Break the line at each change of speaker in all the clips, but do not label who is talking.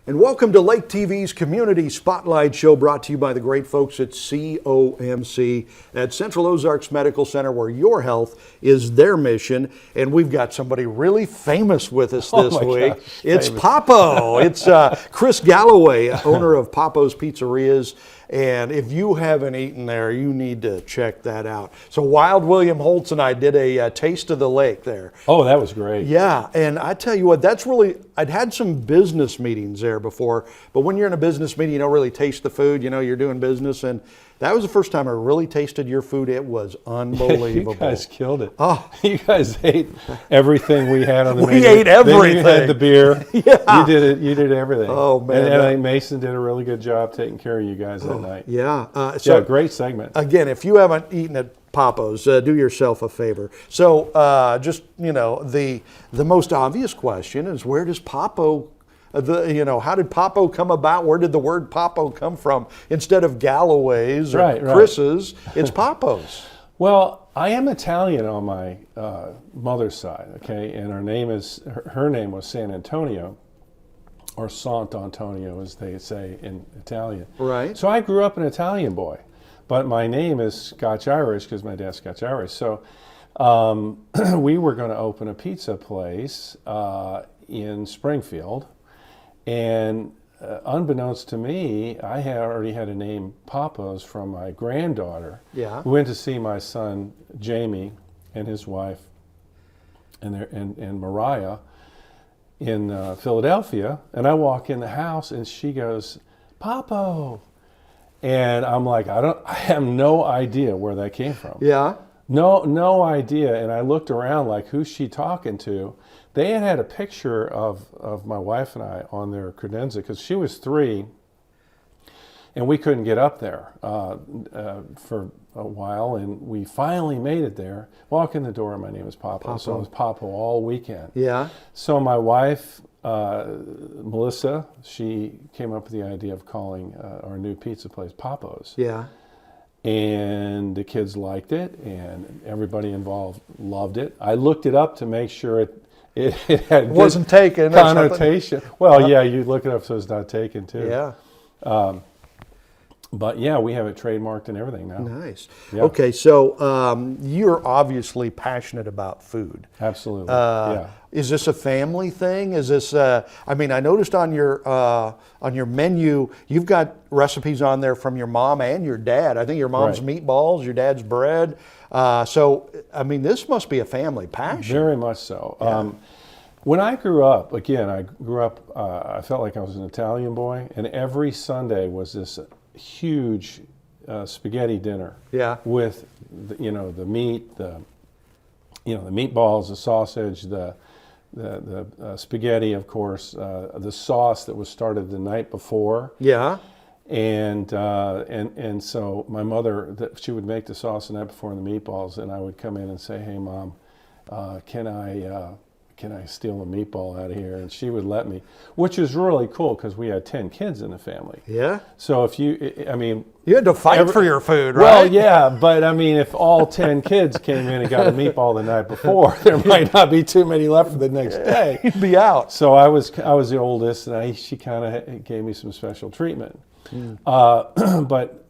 And welcome to Lake TV's Community Spotlight Show, brought to you by the great folks at COMC at Central Ozarks Medical Center, where your health is their mission. And we've got somebody really famous with us this week.
Gosh,
it's
famous.
Pappo. It's Chris Galloway, owner of Pappo's Pizzerias. And if you haven't eaten there, you need to check that out. So Wild William Holtz and I did a taste of the lake there.
Oh, that was great.
Yeah, and I tell you what, that's really, I'd had some business meetings there before, but when you're in a business meeting, you don't really taste the food, you know, you're doing business, and that was the first time I really tasted your food. It was unbelievable.
You guys killed it.
Oh.
You guys ate everything we had on the
We
menu.
ate everything.
Then you had the beer.
Yeah.
You did it. You did everything.
Oh, man.
And I think Mason did a really good job taking care of you guys that night.
Yeah.
Yeah, great segment.
Again, if you haven't eaten at Pappo's, do yourself a favor. So just, you know, the most obvious question is, where does Pappo, how did Pappo come about? Where did the word Pappo come from? Instead of Galloway's or
Right.
Chris's, it's Pappo's.
Well, I am Italian on my mother's side, okay, and her name was San Antonio, or Sant'Antonio, as they say in Italian.
Right.
So I grew up an Italian boy, but my name is Scotch-Irish because my dad's Scotch-Irish. So we were going to open a pizza place in Springfield, and unbeknownst to me, I had already had a name Pappos from my granddaughter.
Yeah.
We went to see my son Jamie and his wife and Mariah in Philadelphia, and I walk in the house and she goes, "Pappo," and I'm like, I have no idea where that came from.
Yeah.
No idea. And I looked around like, who's she talking to? They had a picture of my wife and I on their credenza because she was 3 and we couldn't get up there for a while, and we finally made it there. Walk in the door, and my name is Pappo. So it was Pappo all weekend.
Yeah.
So my wife, Melissa, she came up with the idea of calling our new pizza place Pappo's.
Yeah.
And the kids liked it, and everybody involved loved it. I looked it up to make sure it had
Wasn't taken.
connotation. Well, yeah, you look it up so it's not taken too.
Yeah.
But yeah, we have it trademarked and everything now.
Nice.
Yeah.
Okay, so you're obviously passionate about food.
Absolutely. Yeah.
Is this a family thing? Is this? I mean, I noticed on your menu you've got recipes on there from your mom and your dad. I think your mom's
Right.
meatballs, your dad's bread. So I mean, this must be a family passion.
Very much so.
Yeah.
When I grew up, I felt like I was an Italian boy, and every Sunday was this huge spaghetti dinner.
Yeah.
With the meat, the meatballs, the sausage, the spaghetti, of course, the sauce that was started the night before.
Yeah.
And so my mother, she would make the sauce the night before and the meatballs, and I would come in and say, "Hey, Mom, can I steal a meatball out of here?" And she would let me, which is really cool because we had 10 kids in the family.
Yeah.
So if you
had to fight for your food, right?
Well, yeah, but I mean, if all 10 kids came in and got a meatball the night before, there might not be too many left for the next day.
You'd be out.
So I was the oldest, and she kind of gave me some special treatment. But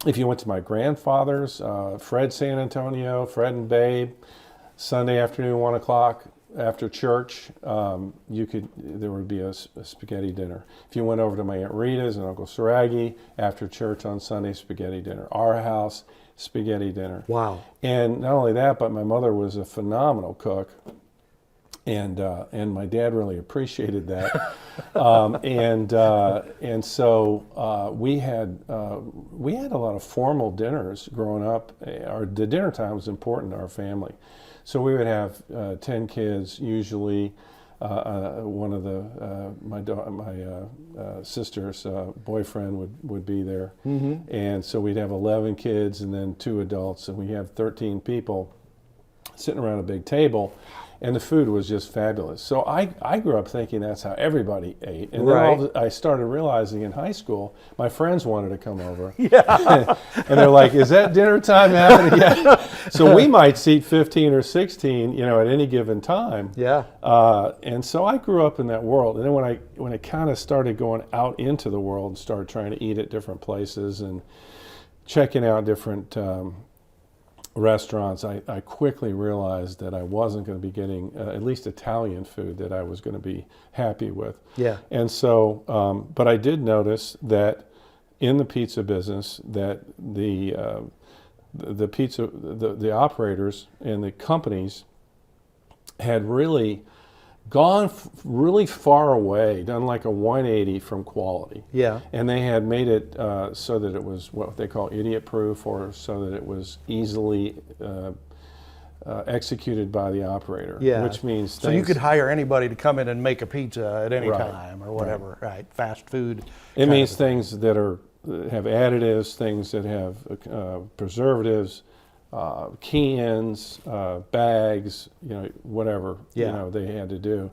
if you went to my grandfather's, Fred San Antonio, Fred and Babe, Sunday afternoon, 1 o'clock after church, there would be a spaghetti dinner. If you went over to my Aunt Rita's and Uncle Saragi after church on Sunday, spaghetti dinner. Our house, spaghetti dinner.
Wow. And
not only that, but my mother was a phenomenal cook, and my dad really appreciated that. And so we had a lot of formal dinners growing up. The dinner time was important to our family. So we would have 10 kids usually. One of my sister's boyfriend would be there, and so we'd have 11 kids and then 2 adults, and we have 13 people sitting around a big table, and the food was just fabulous. So I grew up thinking that's how everybody ate. And
Right.
then I started realizing in high school, my friends wanted to come over. Yeah. And they're like, is that dinner time happening yet? So we might seat 15 or 16, at any given time.
Yeah.
And so I grew up in that world. And then when I kind of started going out into the world and started trying to eat at different places and checking out different restaurants, I quickly realized that I wasn't going to be getting at least Italian food that I was going to be happy with.
Yeah.
And so, but I did notice that in the pizza business, that the operators and the companies had really gone really far away, done like a 180 from quality.
Yeah.
And they had made it so that it was what they call idiot-proof, or so that it was easily executed by the operator.
Yeah.
Which means
So you could hire anybody to come in and make a pizza at any
Right.
time or whatever, right? Fast food.
It
kind
means
of-
things that have additives, things that have preservatives, cans, bags, whatever,
Yeah.
they had to do.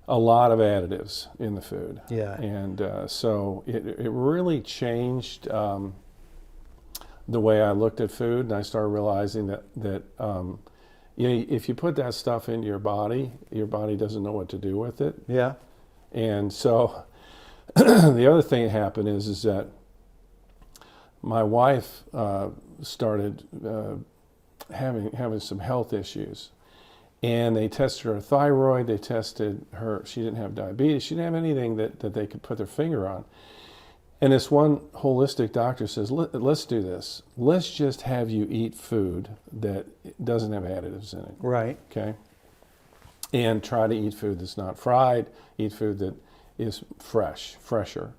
A lot of additives in the food.
Yeah.
And so it really changed the way I looked at food, and I started realizing that if you put that stuff into your body doesn't know what to do with it.
Yeah.
And so the other thing that happened is that my wife started having some health issues, and they tested her thyroid. They tested her. She didn't have diabetes. She didn't have anything that they could put their finger on. And this one holistic doctor says, let's do this. Let's just have you eat food that doesn't have additives in it.
Right.
Okay. And try to eat food that's not fried. Eat food that is fresher.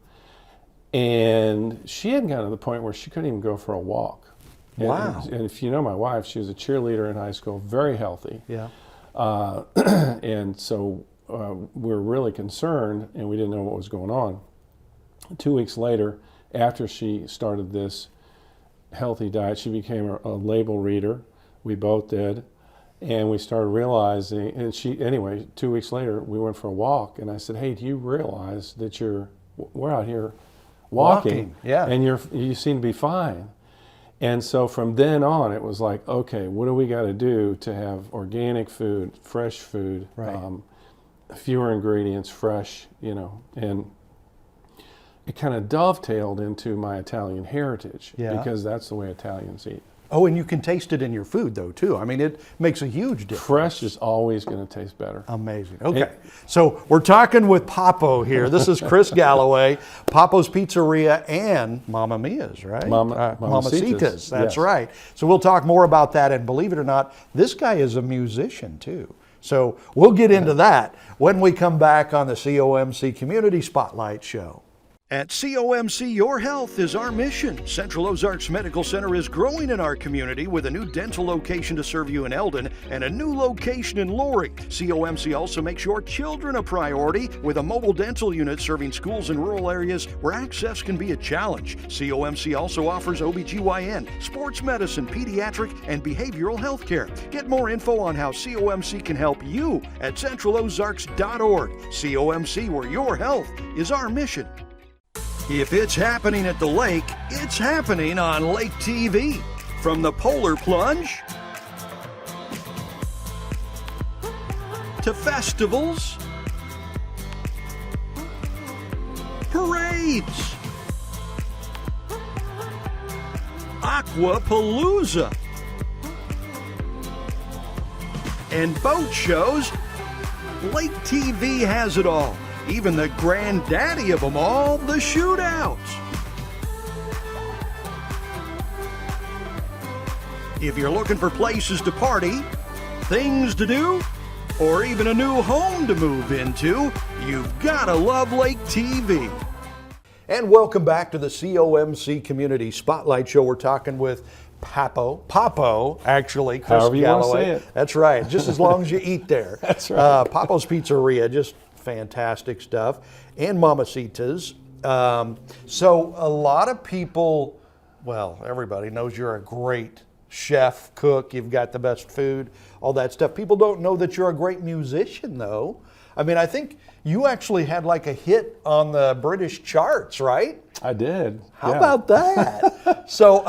And she had gotten to the point where she couldn't even go for a walk.
Wow.
And if you know my wife, she was a cheerleader in high school, very healthy.
Yeah.
And so we were really concerned, and we didn't know what was going on. 2 weeks later, after she started this healthy diet, she became a label reader. We both did. And we started realizing, and 2 weeks later, we went for a walk, and I said, hey, do you realize that we're out here walking,
yeah.
and you seem to be fine. And so from then on, it was like, okay, what do we got to do to have organic food, fresh food,
Right.
Fewer ingredients, fresh, and it kind of dovetailed into my Italian heritage,
Yeah.
because that's the way Italians eat.
Oh, and you can taste it in your food, though, too. I mean, it makes a huge difference.
Fresh is always going to taste better.
Amazing. Okay. So we're talking with Pappo here. This is Chris Galloway, Pappo's Pizzeria and Mamma Mia's, right? Mamacita's. That's
yes.
right. So we'll talk more about that. And believe it or not, this guy is a musician, too. So we'll get into that when we come back on the COMC Community Spotlight Show. At COMC, your health is our mission. Central Ozarks Medical Center is growing in our community with a new dental location to serve you in Eldon and a new location in Loring. COMC also makes your children a priority with a mobile dental unit serving schools in rural areas where access can be a challenge. COMC also offers OBGYN, sports medicine, pediatric, and behavioral health care. Get more info on how COMC can help you at centralozarks.org. COMC, where your health is our mission. If it's happening at the lake, it's happening on Lake TV. From the polar plunge to festivals, parades, Aquapalooza, and boat shows, Lake TV has it all. Even the granddaddy of them all, the shootouts. If you're looking for places to party, things to do, or even a new home to move into, you've gotta love Lake TV. And welcome back to the COMC Community Spotlight Show. We're talking with Pappo, actually, Chris
However you
Galloway.
want to say it.
That's right, just as long as you eat there.
That's right.
Pappo's Pizzeria, just fantastic stuff, and Mamacita's. So a lot of people, well, everybody knows you're a great chef, cook, you've got the best food, all that stuff. People don't know that you're a great musician, though. I mean, I think you actually had like a hit on the British charts, right?
I did.
How
yeah.
about that? So,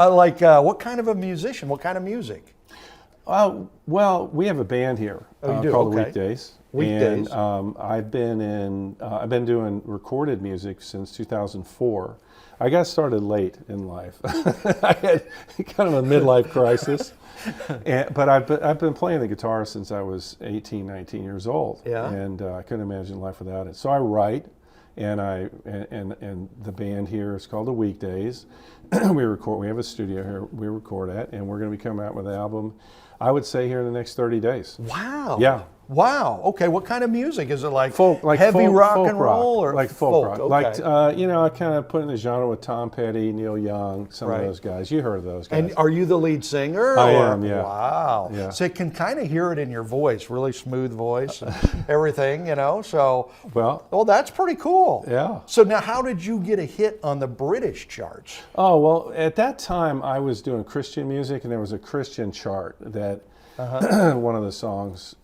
what kind of a musician? What kind of music?
Well, we have a band here
Oh, you do?
called
Okay.
Weekdays.
Weekdays.
And I've been doing recorded music since 2004. I got started late in life. I had kind of a midlife crisis. But I've been playing the guitar since I was 18, 19 years old.
Yeah.
And I couldn't imagine life without it. So I write, and the band here is called the Weekdays. We record. We have a studio here we record at, and we're going to be coming out with an album, I would say, here in the next 30 days.
Wow.
Yeah.
Wow. Okay. What kind of music is it? Like
Folk, like
heavy
folk,
rock
folk
and roll, or
like folk rock?
Okay.
Like I kind of put in the genre with Tom Petty, Neil Young, some
Right.
of those guys. You heard of those guys?
And are you the lead singer?
I
or-
am, yeah.
Wow.
Yeah.
So you can kind of hear it in your voice, really smooth voice and everything, So,
well,
that's pretty cool.
yeah.
So now how did you get a hit on the British charts?
Oh, well, at that time I was doing Christian music, and there was a Christian chart that one of the songs.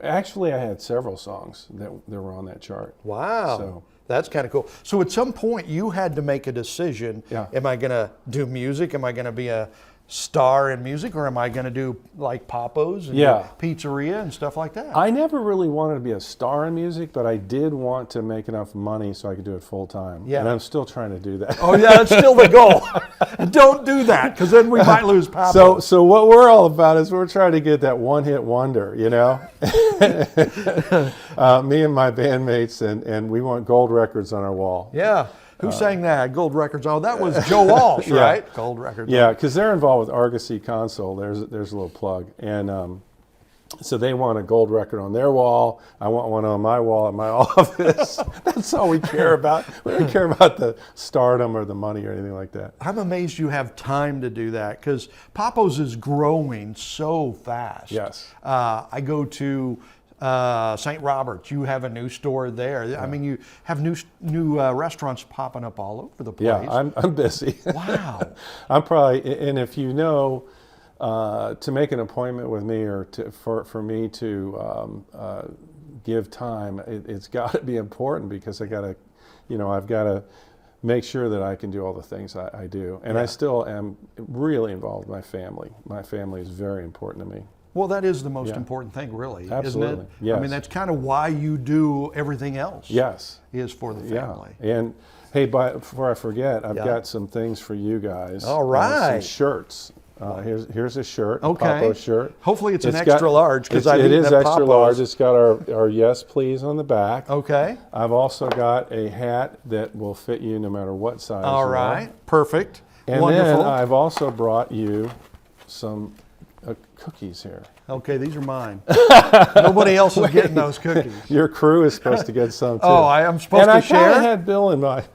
Actually, I had several songs that were on that chart.
Wow.
So-
That's kind of cool. So at some point you had to make a decision.
Yeah.
Am I going to do music? Am I going to be a star in music, or am I going to do like Pappos and
Yeah.
pizzeria and stuff like that?
I never really wanted to be a star in music, but I did want to make enough money so I could do it full time.
Yeah.
And I'm still trying to do that.
Oh yeah, that's still the goal. Don't do that, because then we might lose Pappos.
So what we're all about is we're trying to get that one-hit wonder, Me and my bandmates, and we want gold records on our wall.
Yeah. Who sang that? Gold Records. Oh, that was Joe Walsh,
Yeah.
right? Gold Records.
Yeah, because they're involved with Argosy Console. There's a little plug, and so they want a gold record on their wall. I want one on my wall at my office. That's all we care about. We don't care about the stardom or the money or anything like that.
I'm amazed you have time to do that, because Pappos is growing so fast.
Yes.
I go to St. Roberts. You have a new store there. I mean, you have new restaurants popping up all over the place.
Yeah, I'm busy.
Wow.
I'm probably, and if to make an appointment with me, or for me to give time, it's got to be important, because I've got to make sure that I can do all the things I do. And I still am really involved with my family. My family is very important to me.
Well, that is the most important thing, really,
Absolutely.
isn't it?
Yes.
I mean, that's kind of why you do everything else.
Yes.
Is for the family.
Yeah. And hey, before I forget, I've got some things for you guys.
All right.
Some shirts. Here's a shirt.
Okay.
A Pappos shirt.
Hopefully it's an
got-
extra large, because
it is extra
Pappos.
large. It's got our yes please on the back.
Okay.
I've also got a hat that will fit you no matter what size.
All
you are.
right. Perfect.
And
Wonderful.
then I've also brought you some cookies here.
Okay, these are mine. Nobody else is getting those cookies.
Your crew is supposed to get some too.
Oh, I am supposed
and
to
I
share?
kinda had Bill in mind,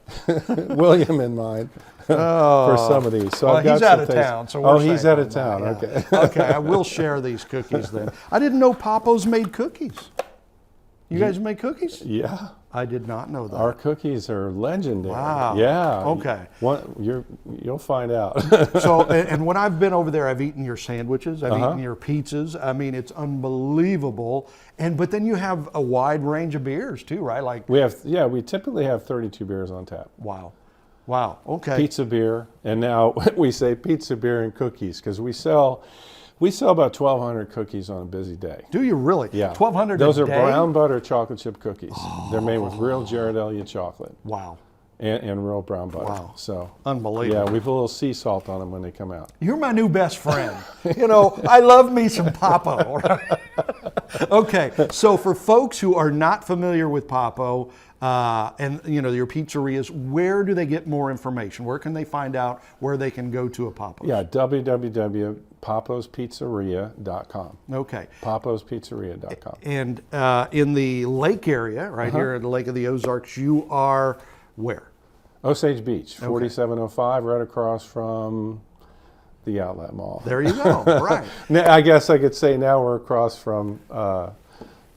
William in mind for some of these. So
Well,
I've got
he's
some
out of
things.
town, so we're
he's
saying
out of
that,
town.
yeah.
Okay.
Okay, I will share these cookies then. I didn't know Pappos made cookies. You guys make cookies?
Yeah.
I did not know that.
Our cookies are legendary.
Wow.
Yeah.
Okay.
You'll find out.
So, and when I've been over there, I've eaten your sandwiches, I've
Uh-huh.
eaten your pizzas. I mean, it's unbelievable. But then you have a wide range of beers too, right? Like,
we typically have 32 beers on tap.
wow. Okay.
Pizza beer, and now we say pizza beer and cookies, because we sell about 1,200 cookies on a busy day.
Do you really?
Yeah.
1,200
Those
a
are
day?
brown butter chocolate chip cookies. They're made with real Ghirardelli chocolate
Wow.
and real brown butter.
Wow.
So
Unbelievable.
yeah, we put a little sea salt on them when they come out.
You're my new best friend. I love me some Pappo. Okay, so for folks who are not familiar with Pappo, and your pizzerias, where do they get more information? Where can they find out where they can go to a Pappo?
Yeah, www.pappospizzeria.com.
Okay.
Pappospizzeria.com.
And in the lake area, right here at the Lake of the Ozarks, you are where?
Osage Beach, 4705, right across from the Outlet Mall.
There you go. Right.
Now, I guess I could say now we're across from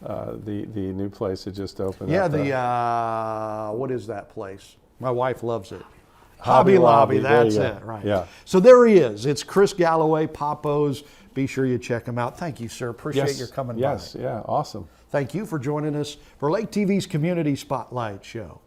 the new place that just opened
Yeah.
up.
What is that place? My wife loves it. Hobby Lobby,
There you
that's
go.
it, right.
Yeah.
So there he is. It's Chris Galloway Pappos. Be sure you check him out. Thank you, sir. Appreciate your coming by.
Yes, yeah, awesome.
Thank you for joining us for Lake TV's Community Spotlight Show.